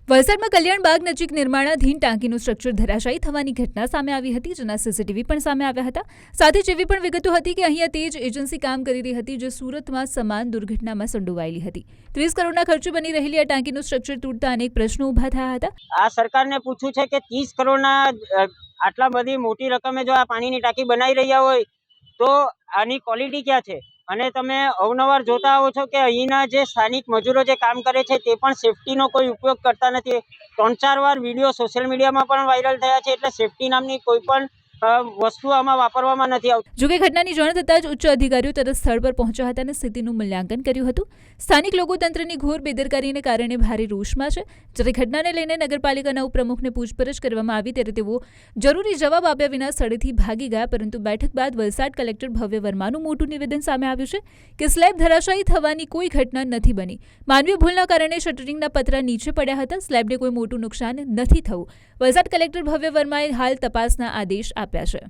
વલસાડમાં કલ્યાણબાગ નજીક નિર્માણાધીન ટાંકીનું સ્ટ્રક્ચર ધરાશાયી થવાની ઘટના સામે આવી હતી, જેના સીસીટીવી પણ સામે આવ્યા હતા. સાથે જ એવી પણ વિગતો હતી કે અહીંયા તે જ એજન્સી કામ કરી રહી હતી, જે સુરતમાં સમાન દુર્ઘટનામાં સંડોવાયેલી હતી. 30 કરોડના ખર્ચે બની રહેલી આ ટાંકીનું સ્ટ્રક્ચર તૂટતા અનેક પ્રશ્નો ઊભા થયા હતા. આ સરકારને પૂછવું છે કે 30 કરોડના આટલા બધી મોટી રકમે જો આ પાણીની ટાંકી બનાવી રહ્યા હોય તો આની ક્વોલિટી ક્યાં છે? અને તમે અવનવાર જોતા આવો છો કે અહીંના જે સ્થાનિક મજૂરો જે કામ કરે છે તે પણ સેફટીનો કોઈ ઉપયોગ કરતા નથી. 3-4 વાર વિડીયો સોશિયલ મીડિયામાં પણ વાયરલ થયા છે. એટલે સેફટી નામની કોઈ પણ વસ્તુ આમાં વાપરવામાં નથી આવતી. જોકે ઘટનાની જાણ થતાં જ ઉચ્ચ અધિકારીઓ તરત સ્થળ પર પહોંચ્યા હતા અને સ્થિતિનું મૂલ્યાંકન કર્યું હતું. સ્થાનિક લોકો તંત્રની ઘોર બેદરકારીને કારણે ભારે રોષમાં છે. જ્યારે ઘટનાને લઈને નગરપાલિકાના ઉપપ્રમુખને પૂછપરછ કરવામાં આવી ત્યારે તેઓ જરૂરી જવાબ આપ્યા વિના સ્થળેથી ભાગી ગયા. પરંતુ બેઠક બાદ વલસાડ કલેક્ટર ભવ્ય વર્માનું મોટું નિવેદન સામે આવ્યું છે કે સ્લેબ ધરાશાયી થવાની કોઈ ઘટના નથી બની. માનવીય ભૂલના કારણે શટરિંગના પતરા નીચે પડ્યા હતા. સ્લેબને કોઈ મોટું નુકસાન નથી થયું. વલસાડ કલેક્ટર ભવ્ય વર્માએ હાલ તપાસના આદેશ આપ્યા છે.